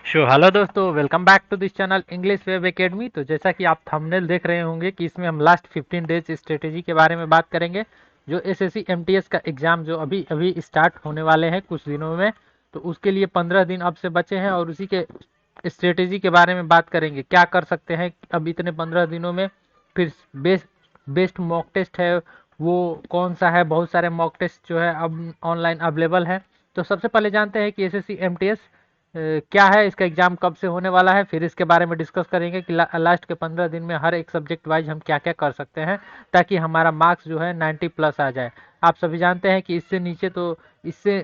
Hello दोस्तों, welcome back to this channel English web academy. तो जैसा कि आप थंबनेल देख रहे होंगे कि इसमें हम लास्ट 15 डेज स्ट्रेटेजी के बारे में बात करेंगे। जो एसएससी एमटीएस का एग्ज़ाम जो अभी अभी स्टार्ट होने वाले हैं कुछ दिनों में, तो उसके लिए 15 दिन अब से बचे हैं और उसी के स्ट्रेटेजी के बारे में बात करेंगे। क्या कर सकते हैं अब इतने 15 दिनों में। फिर बेस्ट बेस्ट मॉक टेस्ट है वो कौन सा है। बहुत सारे मॉक टेस्ट जो है अब ऑनलाइन अवेलेबल है। तो सबसे पहले जानते हैं कि एसएससी एमटीएस क्या है, इसका एग्जाम कब से होने वाला है। फिर इसके बारे में डिस्कस करेंगे कि लास्ट के 15 दिन में हर एक सब्जेक्ट वाइज हम क्या क्या कर सकते हैं ताकि हमारा मार्क्स जो है 90 प्लस आ जाए। आप सभी जानते हैं कि इससे नीचे तो इससे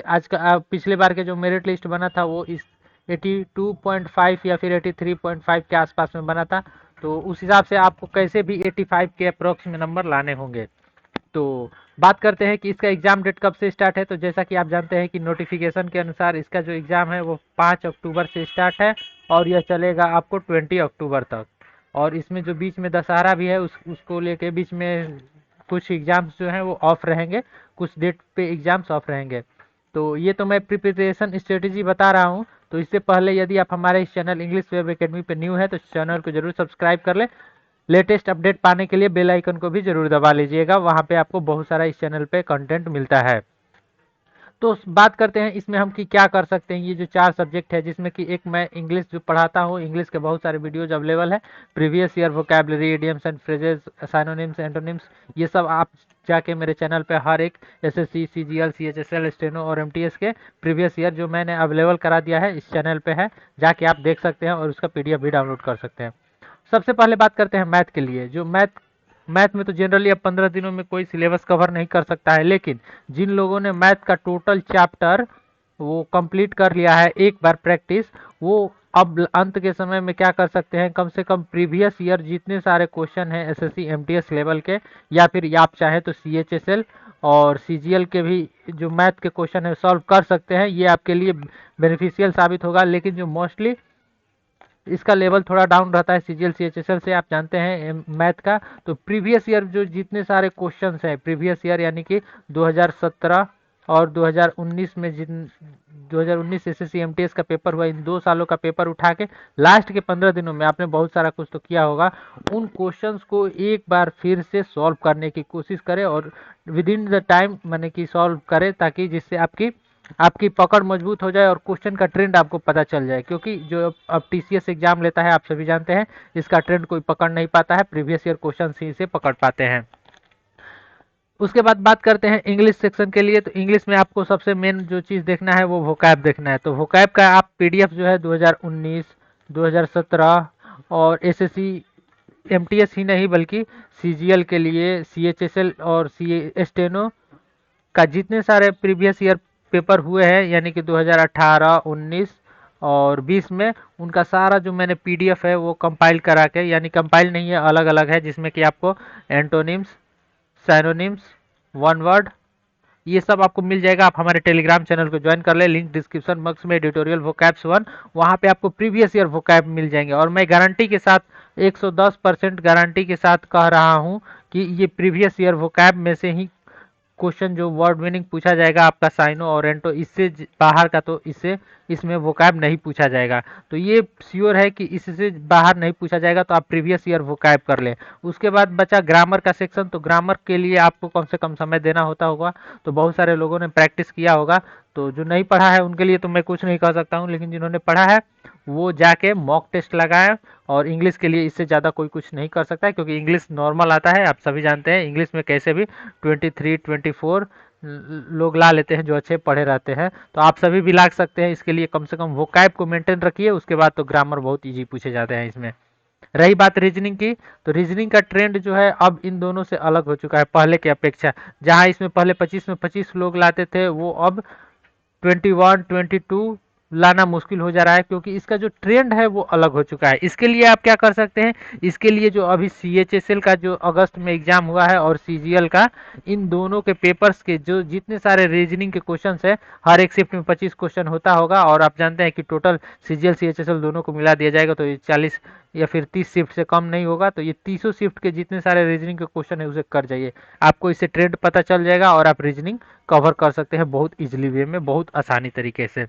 आज का पिछले बार के जो मेरिट लिस्ट बना था वो इस 82.5 या फिर 83.5 के आसपास में बना था। तो उस हिसाब से आपको कैसे भी 85 के अप्रोक्स में नंबर लाने होंगे। तो बात करते हैं कि इसका एग्जाम डेट कब से स्टार्ट है। तो जैसा कि आप जानते हैं कि नोटिफिकेशन के अनुसार इसका जो एग्जाम है वो 5 अक्टूबर से स्टार्ट है और यह चलेगा आपको 20 अक्टूबर तक। और इसमें जो बीच में दशहरा भी है उसको लेके बीच में कुछ एग्जाम्स जो हैं वो ऑफ रहेंगे, कुछ डेट पे एग्जाम्स ऑफ रहेंगे। तो ये तो मैं प्रिपरेशन स्ट्रेटेजी बता रहा हूँ। तो इससे पहले यदि आप हमारे इस चैनल इंग्लिश वेब एकेडमी पे न्यू है तो चैनल को जरूर सब्सक्राइब कर ले। लेटेस्ट अपडेट पाने के लिए बेल आइकन को भी जरूर दबा लीजिएगा, वहां पे आपको बहुत सारा इस चैनल पे कंटेंट मिलता है। तो बात करते हैं इसमें हम कि क्या कर सकते हैं। ये जो 4 सब्जेक्ट है जिसमें कि एक मैं इंग्लिश जो पढ़ाता हूँ, इंग्लिश के बहुत सारे वीडियोज अवेलेबल है। Previous year vocabulary, idioms and phrases, synonyms, antonyms, ये सब आप जाके मेरे चैनल पे हर एक एसएससी, सीजीएल, सीएचएसएल, स्टेनो और एमटीएस के प्रीवियस ईयर जो मैंने अवेलेबल करा दिया है इस चैनल पे है, जाके आप देख सकते हैं और उसका पीडीएफ भी डाउनलोड कर सकते हैं। सबसे पहले बात करते हैं मैथ के लिए। जो मैथ मैथ में तो जनरली अब 15 दिनों में कोई सिलेबस कवर नहीं कर सकता है, लेकिन जिन लोगों ने मैथ का टोटल चैप्टर वो कंप्लीट कर लिया है एक बार प्रैक्टिस, वो अब अंत के समय में क्या कर सकते हैं, कम से कम प्रीवियस ईयर जितने सारे क्वेश्चन हैं एसएससी एमटीएस लेवल के, या फिर आप चाहे तो सीएचएसएल और सीजीएल के भी जो मैथ के क्वेश्चन है सॉल्व कर सकते हैं। ये आपके लिए बेनिफिशियल साबित होगा। लेकिन जो मोस्टली इसका लेवल थोड़ा डाउन रहता है सीजीएल सीएचएसएल से, आप जानते हैं मैथ का। तो प्रीवियस ईयर जो जितने सारे क्वेश्चंस हैं प्रीवियस ईयर यानी कि 2017 और 2019 में जिन 2019 एसएससी एमटीएस का पेपर हुआ, इन 2 सालों का पेपर उठा के लास्ट के 15 दिनों में आपने बहुत सारा कुछ तो किया होगा, उन क्वेश्चंस को एक बार फिर से सॉल्व करने की कोशिश करें और विद इन द टाइम माने कि सॉल्व करें, ताकि जिससे आपकी आपकी पकड़ मजबूत हो जाए और क्वेश्चन का ट्रेंड आपको पता चल जाए। क्योंकि जो अब टीसीएस एग्जाम लेता है आप सभी जानते हैं इसका ट्रेंड कोई पकड़ नहीं पाता है, प्रीवियस ईयर क्वेश्चन ही से पकड़ पाते हैं। उसके बाद बात करते हैं इंग्लिश सेक्शन के लिए। तो इंग्लिश में आपको सबसे मेन जो चीज़ देखना है वो वोकैब देखना है। तो वोकैब का आप पीडीएफ जो है 2019, 2017 और एसएससी एमटीएस ही नहीं बल्कि सीजीएल के लिए, सीएचएसएल और सी स्टेनो का जितने सारे प्रीवियस ईयर पेपर हुए हैं यानी कि 2018, 19 और 20 में, उनका सारा जो मैंने पीडीएफ है वो कंपाइल करा के, यानी कंपाइल नहीं है अलग अलग है, जिसमें कि आपको एंटोनिम्स, साइनोनिम्स, वन वर्ड, ये सब आपको मिल जाएगा। आप हमारे टेलीग्राम चैनल को ज्वाइन कर ले, लिंक डिस्क्रिप्शन बॉक्स में, एडिटोरियल वोकैब्स 1, वहाँ पे आपको प्रीवियस ईयर वोकैब मिल जाएंगे। और मैं गारंटी के साथ 110% गारंटी के साथ कह रहा हूँ कि ये प्रीवियस ईयर वोकैब में से ही क्वेश्चन जो वर्ड मीनिंग पूछा जाएगा आपका साइनो और एंटो, इससे बाहर का तो इससे इसमें वोकैब नहीं पूछा जाएगा। तो ये श्योर है कि इससे बाहर नहीं पूछा जाएगा, तो आप प्रीवियस ईयर वोकैब कर लें। उसके बाद बचा ग्रामर का सेक्शन। तो ग्रामर के लिए आपको कम से कम समय देना होता होगा, तो बहुत सारे लोगों ने प्रैक्टिस किया होगा। तो जो नहीं पढ़ा है उनके लिए तो मैं कुछ नहीं कह सकता हूँ, लेकिन जिन्होंने पढ़ा है वो जाके मॉक टेस्ट लगाएं। और इंग्लिश के लिए इससे ज़्यादा कोई कुछ नहीं कर सकता है, क्योंकि इंग्लिश नॉर्मल आता है। आप सभी जानते हैं इंग्लिश में कैसे भी 23, 24 लोग ला लेते हैं जो अच्छे पढ़े रहते हैं। तो आप सभी भी ला सकते हैं। इसके लिए कम से कम वोकैब को मेंटेन रखिए, उसके बाद तो ग्रामर बहुत ईजी पूछे जाते हैं इसमें। रही बात रीजनिंग की, तो रीजनिंग का ट्रेंड जो है अब इन दोनों से अलग हो चुका है पहले की अपेक्षा। जहां इसमें पहले 25 में 25 लोग लाते थे, वो अब 21, 22 लाना मुश्किल हो जा रहा है, क्योंकि इसका जो ट्रेंड है वो अलग हो चुका है। इसके लिए आप क्या कर सकते हैं, इसके लिए जो अभी सीएचएसएल का जो अगस्त में एग्जाम हुआ है और सीजीएल का, इन दोनों के पेपर्स के जो जितने सारे रीजनिंग के क्वेश्चंस है, हर एक शिफ्ट में 25 क्वेश्चन होता होगा। और आप जानते हैं कि टोटल सीजीएल सीएचएसएल दोनों को मिला दिया जाएगा तो ये 40 या फिर 30 शिफ्ट से कम नहीं होगा। तो ये 30 शिफ्ट के जितने सारे रीजनिंग के क्वेश्चन है उसे कर जाइए, आपको इससे ट्रेंड पता चल जाएगा और आप रीजनिंग कवर कर सकते हैं बहुत इजीली वे में, बहुत आसानी तरीके से।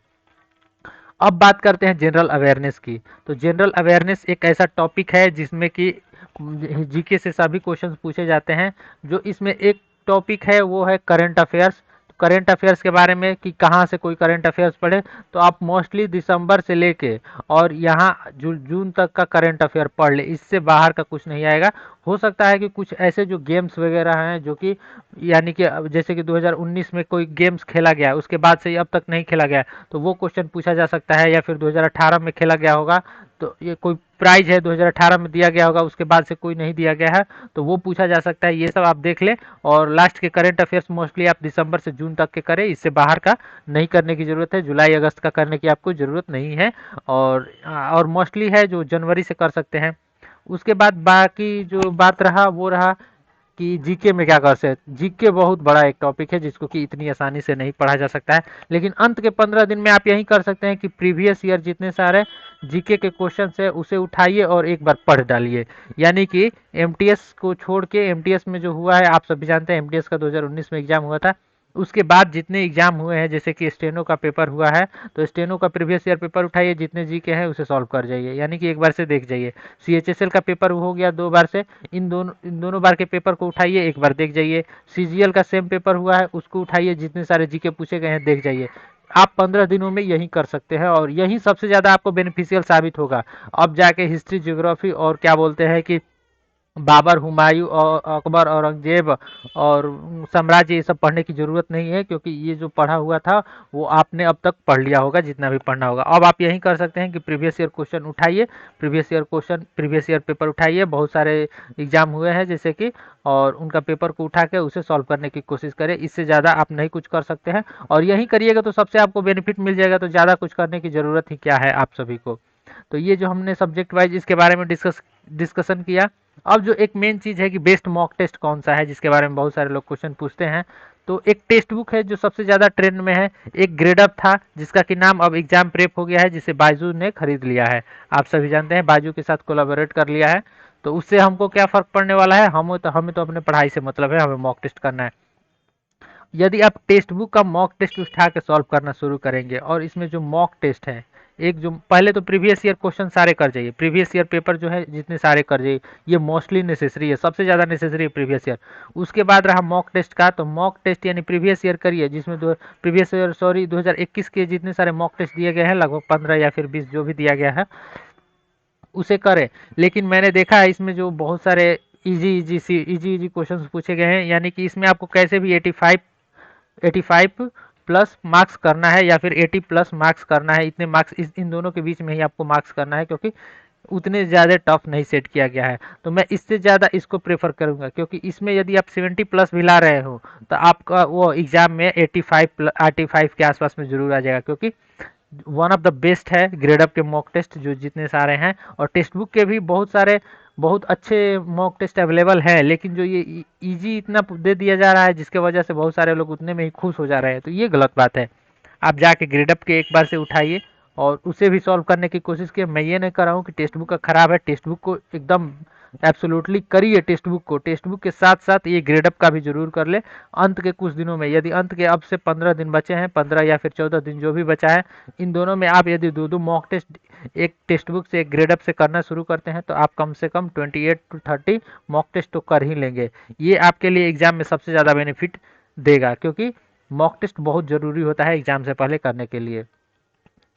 अब बात करते हैं जनरल अवेयरनेस की। तो जनरल अवेयरनेस एक ऐसा टॉपिक है जिसमें कि जीके से सभी क्वेश्चंस पूछे जाते हैं। जो इसमें एक टॉपिक है वो है करंट अफेयर्स। करंट अफेयर्स के बारे में कि कहाँ से कोई करंट अफेयर्स पढ़े, तो आप मोस्टली दिसंबर से लेके और यहाँ जून तक का करंट अफेयर पढ़ ले, इससे बाहर का कुछ नहीं आएगा। हो सकता है कि कुछ ऐसे जो गेम्स वगैरह हैं जो कि यानी कि जैसे कि 2019 में कोई गेम्स खेला गया उसके बाद से अब तक नहीं खेला गया, तो वो क्वेश्चन पूछा जा सकता है। या फिर 2018 में खेला गया होगा तो ये कोई प्राइज है 2018 में दिया गया होगा, उसके बाद से कोई नहीं दिया गया है, तो वो पूछा जा सकता है। ये सब आप देख ले। और लास्ट के करंट अफेयर्स मोस्टली आप दिसंबर से जून तक के करें, इससे बाहर का नहीं करने की ज़रूरत है। जुलाई अगस्त का करने की आपको ज़रूरत नहीं है। और मोस्टली है जो जनवरी से कर सकते हैं। उसके बाद बाकी जो बात रहा वो रहा कि जीके में क्या कर सकते। जीके बहुत बड़ा एक टॉपिक है जिसको कि इतनी आसानी से नहीं पढ़ा जा सकता है, लेकिन अंत के 15 दिन में आप यही कर सकते हैं कि प्रीवियस ईयर जितने सारे जीके के क्वेश्चन है उसे उठाइए और एक बार पढ़ डालिए। यानी कि एमटीएस को छोड़ के, एमटीएस में जो हुआ है आप सभी जानते हैं, एमटीएस का 2019 में एग्जाम हुआ था। उसके बाद जितने एग्जाम हुए हैं, जैसे कि स्टेनो का पेपर हुआ है, तो स्टेनो का प्रीवियस ईयर पेपर उठाइए, जितने जीके हैं उसे सॉल्व कर जाइए, यानी कि एक बार से देख जाइए। सीएचएसएल का पेपर हो गया 2 बार से, इन दोनों बार के पेपर को उठाइए, एक बार देख जाइए। सीजीएल का सेम पेपर हुआ है, उसको उठाइए, जितने सारे जीके पूछे गए हैं देख जाइए। आप 15 दिनों में यही कर सकते हैं और यही सबसे ज़्यादा आपको बेनिफिशियल साबित होगा। अब जाके हिस्ट्री, ज्योग्राफी और क्या बोलते हैं कि बाबर, हुमायूं और अकबर, औरंगजेब और साम्राज्य, ये सब पढ़ने की ज़रूरत नहीं है, क्योंकि ये जो पढ़ा हुआ था वो आपने अब तक पढ़ लिया होगा, जितना भी पढ़ना होगा। अब आप यही कर सकते हैं कि प्रीवियस ईयर क्वेश्चन उठाइए, प्रीवियस ईयर पेपर उठाइए। बहुत सारे एग्जाम हुए हैं जैसे कि, और उनका पेपर को उठा के उसे सॉल्व करने की कोशिश करें। इससे ज़्यादा आप नहीं कुछ कर सकते हैं, और यही करिएगा तो सबसे आपको बेनिफिट मिल जाएगा। तो ज़्यादा कुछ करने की ज़रूरत ही क्या है आप सभी को। तो ये जो हमने सब्जेक्ट वाइज इसके बारे में डिस्कशन किया। अब जो एक मेन चीज़ है कि बेस्ट मॉक टेस्ट कौन सा है, जिसके बारे में बहुत सारे लोग क्वेश्चन पूछते हैं। तो एक टेक्स्ट बुक है जो सबसे ज़्यादा ट्रेंड में है, एक ग्रेडअप था जिसका कि नाम अब एग्जाम प्रेप हो गया है, जिसे बायजू ने खरीद लिया है। आप सभी जानते हैं बायजू के साथ कोलाबोरेट कर लिया है। तो उससे हमको क्या फ़र्क पड़ने वाला है, हमें तो अपने पढ़ाई से मतलब है, हमें मॉक टेस्ट करना है। यदि आप टेक्स्ट बुक का मॉक टेस्ट उठा के सॉल्व करना शुरू करेंगे, और इसमें जो मॉक टेस्ट है, एक जो पहले तो प्रीवियस ईयर क्वेश्चन सारे कर जाइए, प्रीवियस ईयर पेपर जो है जितने सारे कर जाइए, ये मोस्टली नेसेसरी है, सबसे ज़्यादा नेसेसरी है प्रीवियस ईयर। उसके बाद रहा मॉक टेस्ट का, तो मॉक टेस्ट यानी प्रीवियस ईयर करिए, जिसमें प्रीवियस ईयर 2021 के जितने सारे मॉक टेस्ट दिए गए हैं, लगभग 15 या फिर 20 जो भी दिया गया है उसे करें। लेकिन मैंने देखा है इसमें जो बहुत सारे इजी क्वेश्चंस पूछे गए हैं, यानी कि इसमें आपको कैसे भी 85 प्लस मार्क्स करना है या फिर 80 प्लस मार्क्स करना है। इतने मार्क्स इन दोनों के बीच में ही आपको मार्क्स करना है, क्योंकि उतने ज़्यादा टफ नहीं सेट किया गया है। तो मैं इससे ज़्यादा इसको प्रेफर करूंगा, क्योंकि इसमें यदि आप 70 प्लस भी ला रहे हो तो आपका वो एग्जाम में 85 के आसपास में जरूर आ जाएगा, क्योंकि वन ऑफ द बेस्ट है ग्रेडअप के मॉक टेस्ट जो जितने सारे हैं। और टेक्स्ट बुक के भी बहुत सारे बहुत अच्छे मॉक टेस्ट अवेलेबल हैं, लेकिन जो ये इजी इतना दे दिया जा रहा है जिसके वजह से बहुत सारे लोग उतने में ही खुश हो जा रहे हैं, तो ये गलत बात है। आप जाके ग्रेडअप के एक बार से उठाइए और उसे भी सॉल्व करने की कोशिश कीजिए। मैं ये नहीं कर रहा हूँ कि टेक्स्ट बुक का खराब है, टेक्स्ट बुक को एकदम एब्सोल्युटली करिए। टेक्स्ट बुक के साथ साथ ये ग्रेडअप का भी जरूर कर ले अंत के कुछ दिनों में। यदि अंत के अब से 15 दिन बचे हैं, 15 या फिर 14 दिन जो भी बचा है, इन दोनों में आप यदि दो मॉक टेस्ट एक टेक्स्ट बुक से एक ग्रेडअप से करना शुरू करते हैं, तो आप कम से कम 28 to 30 मॉक टेस्ट तो कर ही लेंगे। ये आपके लिए एग्जाम में सबसे ज़्यादा बेनिफिट देगा, क्योंकि मॉक टेस्ट बहुत ज़रूरी होता है एग्जाम से पहले करने के लिए।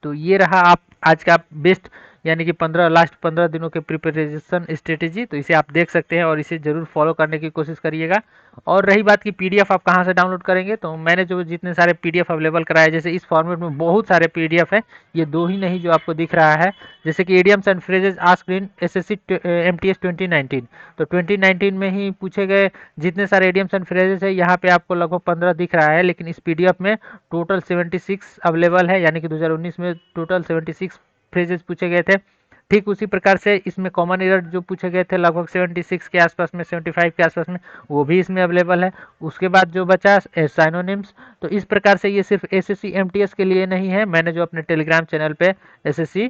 तो ये रहा आप आज का बेस्ट, यानी कि 15 दिनों के प्रिपरेशन स्ट्रेटेजी। तो इसे आप देख सकते हैं और इसे जरूर फॉलो करने की कोशिश करिएगा। और रही बात की पीडीएफ आप कहाँ से डाउनलोड करेंगे, तो मैंने जो जितने सारे पीडीएफ अवेलेबल कराए, जैसे इस फॉर्मेट में बहुत सारे पीडीएफ है, ये दो ही नहीं जो आपको दिख रहा है, जैसे कि idioms and phrases asked in SSC MTS 2019। तो 2019 में ही पूछे गए जितने सारे इडियम्स एंड फ्रेजेस है, यहाँ पे आपको लगभग 15 दिख रहा है, लेकिन इस पीडीएफ में टोटल 76 अवेलेबल है, यानी कि 2019 में टोटल 76 फ्रेजेस पूछे गए थे। ठीक उसी प्रकार से इसमें कॉमन एरर जो पूछे गए थे लगभग 76 के आसपास में, 75 के आसपास में, वो भी इसमें अवेलेबल है। उसके बाद जो बचा साइनोनिम्स, तो इस प्रकार से ये सिर्फ एसएससी एमटीएस के लिए नहीं है। मैंने जो अपने टेलीग्राम चैनल पे एसएससी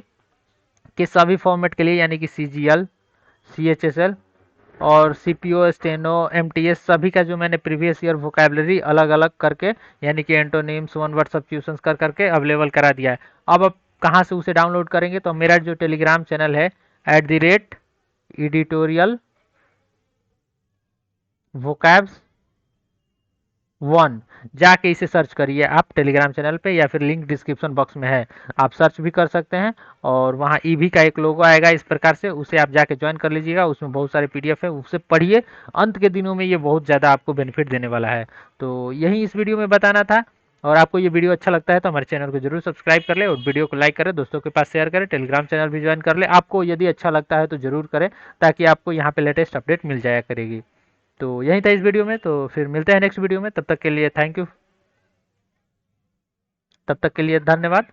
के सभी फॉर्मेट के लिए, यानी कि सीजीएल, सीएचएसएल और सीपीओ, स्टेनो, एमटीएस, सभी का जो मैंने प्रीवियस ईयर वोकैबुलरी अलग अलग करके, यानी कि एंटोनिम्स, वन वर्ड सब्स्टिट्यूशंस कर करके अवेलेबल करा दिया है। अब कहाँ से उसे डाउनलोड करेंगे, तो मेरा जो टेलीग्राम चैनल है @editorial vocabs 1, जाके इसे सर्च करिए आप टेलीग्राम चैनल पे, या फिर लिंक डिस्क्रिप्शन बॉक्स में है, आप सर्च भी कर सकते हैं। और वहाँ ईवी का एक लोगो आएगा इस प्रकार से, उसे आप जाके ज्वाइन कर लीजिएगा। उसमें बहुत सारे पीडीएफ है, उसे पढ़िए। अंत के दिनों में ये बहुत ज़्यादा आपको बेनिफिट देने वाला है। तो यही इस वीडियो में बताना था। और आपको ये वीडियो अच्छा लगता है तो हमारे चैनल को जरूर सब्सक्राइब कर ले, और वीडियो को लाइक करें, दोस्तों के पास शेयर करें, टेलीग्राम चैनल भी ज्वाइन कर ले। आपको यदि अच्छा लगता है तो जरूर करें, ताकि आपको यहाँ पे लेटेस्ट अपडेट मिल जाया करेगी। तो यही था इस वीडियो में, तो फिर मिलते हैं नेक्स्ट वीडियो में। तब तक के लिए थैंक यू, तब तक के लिए धन्यवाद।